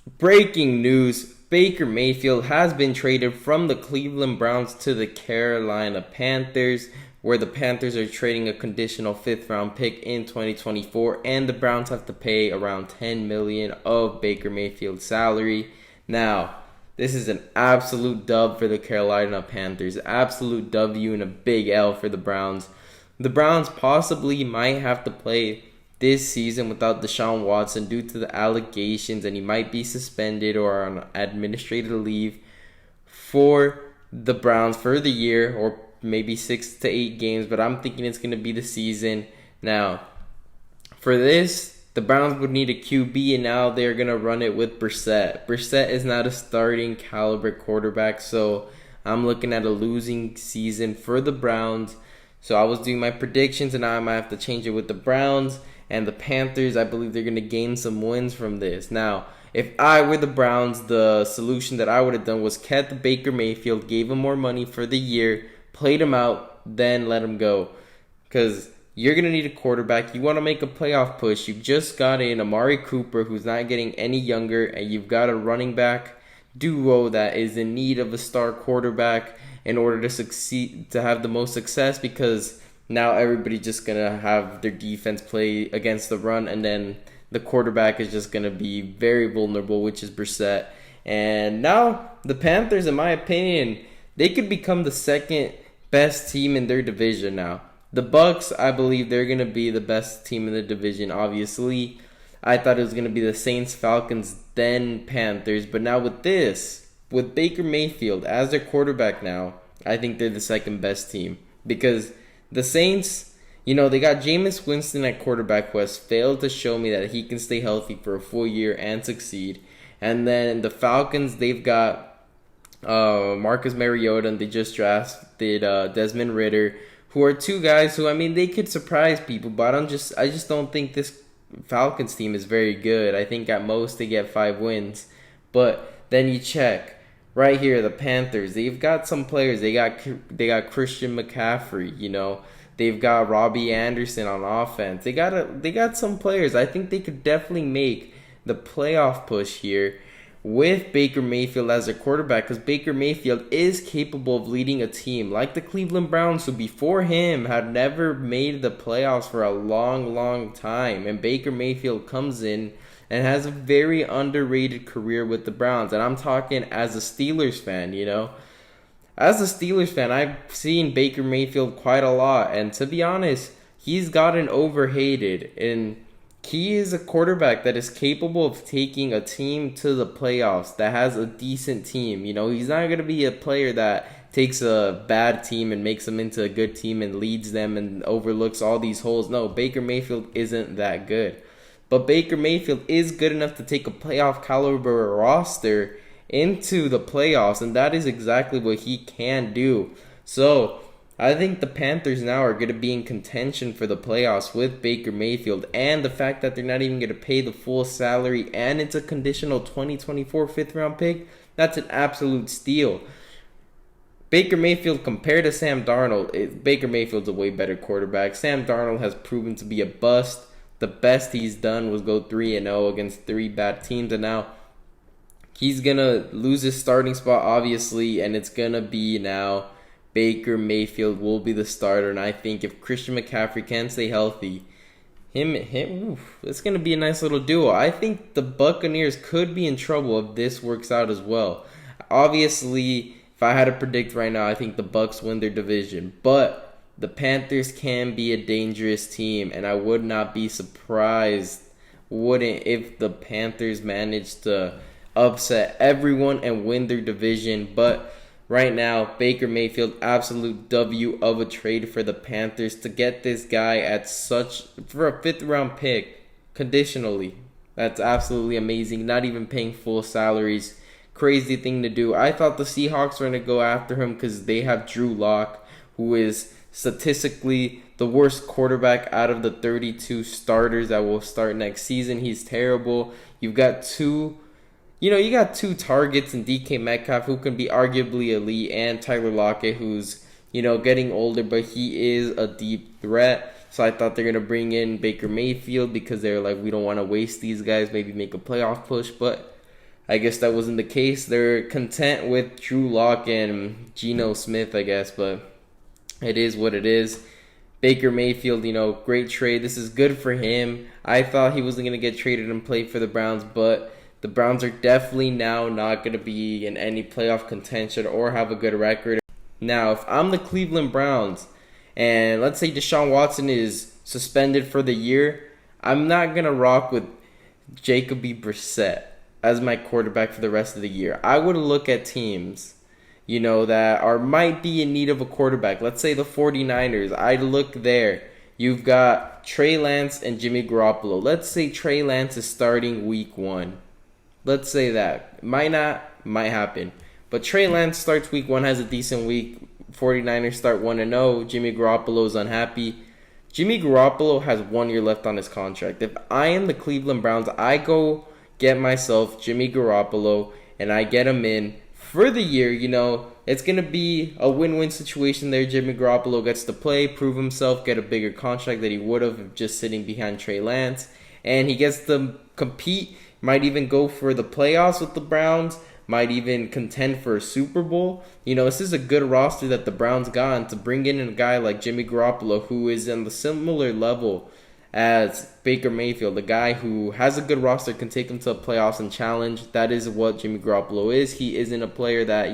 Breaking news. Baker Mayfield has been traded from the Cleveland Browns to the Carolina Panthers, where the Panthers are trading a conditional 5th round pick in 2024, and the Browns have to pay around $10 million of Baker Mayfield's salary. Now, this is an absolute dub for the Carolina Panthers. Absolute W and a big L for the Browns. The Browns possibly might have to play this season without Deshaun Watson due to the allegations, and he might be suspended or on administrative leave for the Browns for the year, or maybe 6 to 8 games, but I'm thinking it's going to be the season. Now, for this, the Browns would need a QB, and now they're going to run it with Brissett. Brissett is not a starting caliber quarterback, so I'm looking at a losing season for the Browns. So I was doing my predictions, and now I might have to change it with the Browns. And the Panthers, I believe they're going to gain some wins from this. Now, if I were the Browns, the solution that I would have done was kept Baker Mayfield, gave him more money for the year, played him out, then let him go. Because you're going to need a quarterback. You want to make a playoff push. You've just got in Amari Cooper, who's not getting any younger, and you've got a running back duo that is in need of a star quarterback in order to succeed, to have the most success, because now everybody's just going to have their defense play against the run, and then the quarterback is just going to be very vulnerable, which is Brissett. And now the Panthers, in my opinion, they could become the second best team in their division now. The Bucks, I believe they're going to be the best team in the division, obviously. I thought it was going to be the Saints, Falcons, then Panthers. But now with this, with Baker Mayfield as their quarterback now, I think they're the second best team. Because the Saints, they got Jameis Winston at quarterback who has failed to show me that he can stay healthy for a full year and succeed. And then the Falcons, they've got Marcus Mariota, and they just drafted Desmond Ridder, who are two guys who, they could surprise people, but I just don't think this Falcons team is very good. I think at most they get 5 wins. But then you check right here, the Panthers, they've got some players. They got Christian McCaffrey, They've got Robbie Anderson on offense. They got some players. I think they could definitely make the playoff push here with Baker Mayfield as their quarterback, because Baker Mayfield is capable of leading a team like the Cleveland Browns, who before him had never made the playoffs for a long, long time. And Baker Mayfield comes in and has a very underrated career with the Browns. And I'm talking as a Steelers fan, As a Steelers fan, I've seen Baker Mayfield quite a lot. And to be honest, he's gotten overhated. And he is a quarterback that is capable of taking a team to the playoffs, that has a decent team. He's not going to be a player that takes a bad team and makes them into a good team and leads them and overlooks all these holes. No, Baker Mayfield isn't that good. But Baker Mayfield is good enough to take a playoff caliber roster into the playoffs, and that is exactly what he can do. So I think the Panthers now are going to be in contention for the playoffs with Baker Mayfield, and the fact that they're not even going to pay the full salary, and it's a conditional 2024 5th round pick, that's an absolute steal. Baker Mayfield compared to Sam Darnold, Baker Mayfield's a way better quarterback. Sam Darnold has proven to be a bust. The best he's done was go 3-0 against 3 bad teams, and now he's going to lose his starting spot, obviously, and it's going to be now Baker Mayfield will be the starter. And I think if Christian McCaffrey can stay healthy, it's going to be a nice little duo. I think the Buccaneers could be in trouble if this works out as well. Obviously, if I had to predict right now, I think the Bucs win their division. But the Panthers can be a dangerous team, and I would not be surprised if the Panthers managed to upset everyone and win their division. But right now, Baker Mayfield, absolute W of a trade for the Panthers to get this guy for a 5th round pick conditionally. That's absolutely amazing. Not even paying full salaries. Crazy thing to do. I thought the Seahawks were going to go after him because they have Drew Lock, who is statistically the worst quarterback out of the 32 starters that will start next season. He's terrible. You got two targets in DK Metcalf, who can be arguably elite, and Tyler Lockett, who's, getting older, but he is a deep threat. So I thought they're going to bring in Baker Mayfield because they're like, we don't want to waste these guys, maybe make a playoff push. But I guess that wasn't the case. They're content with Drew Lock and Geno Smith, I guess, but it is what it is. Baker Mayfield, great trade. This is good for him. I thought he wasn't going to get traded and play for the Browns, but the Browns are definitely now not going to be in any playoff contention or have a good record. Now, if I'm the Cleveland Browns, and let's say Deshaun Watson is suspended for the year, I'm not going to rock with Jacoby Brissett as my quarterback for the rest of the year. I would look at teams, that might be in need of a quarterback. Let's say the 49ers. I'd look there. You've got Trey Lance and Jimmy Garoppolo. Let's say Trey Lance is starting week 1. Let's say that. Might not, might happen. But Trey Lance starts week 1, has a decent week. 49ers start 1-0. Jimmy Garoppolo is unhappy. Jimmy Garoppolo has 1 year left on his contract. If I am the Cleveland Browns, I go get myself Jimmy Garoppolo and I get him in for the year. It's going to be a win-win situation there. Jimmy Garoppolo gets to play, prove himself, get a bigger contract that he would have just sitting behind Trey Lance. And he gets to compete, might even go for the playoffs with the Browns, might even contend for a Super Bowl. This is a good roster that the Browns got, and to bring in a guy like Jimmy Garoppolo, who is on the similar level as Baker Mayfield, a guy who has a good roster, can take him to the playoffs and challenge. That is what Jimmy Garoppolo is. He isn't a player that,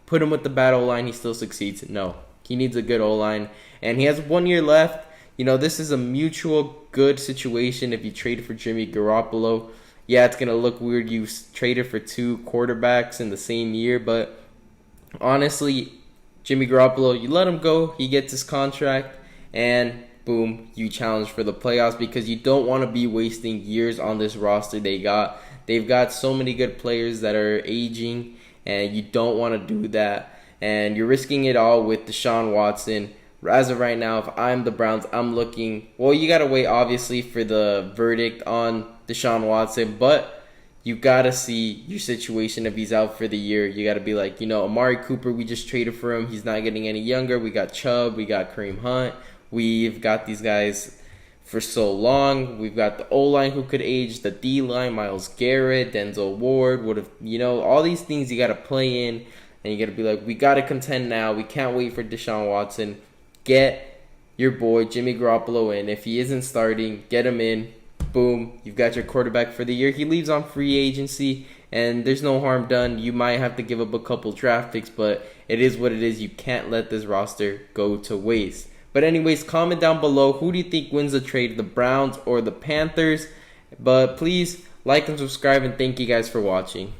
put him with the bad O-line, he still succeeds. No, he needs a good O-line, and he has 1 year left. This is a mutual good situation if you trade for Jimmy Garoppolo. Yeah, it's going to look weird. You traded for 2 quarterbacks in the same year, but honestly, Jimmy Garoppolo, you let him go, he gets his contract, and boom, you challenge for the playoffs because you don't want to be wasting years on this roster they've got so many good players that are aging, and you don't want to do that. And you're risking it all with Deshaun Watson. As of right now, if I'm the Browns, I'm looking... Well, you got to wait, obviously, for the verdict on Deshaun Watson, but you got to see your situation if he's out for the year. You got to be like, Amari Cooper, we just traded for him. He's not getting any younger. We got Chubb. We got Kareem Hunt. We've got these guys for so long. We've got the O-line who could age, the D-line, Myles Garrett, Denzel Ward. All these things you got to play in, and you got to be like, we got to contend now. We can't wait for Deshaun Watson. Get your boy Jimmy Garoppolo in. If he isn't starting, get him in. Boom, you've got your quarterback for the year. He leaves on free agency, and there's no harm done. You might have to give up a couple draft picks, but it is what it is. You can't let this roster go to waste. But anyways, comment down below. Who do you think wins the trade, the Browns or the Panthers? But please like and subscribe, and thank you guys for watching.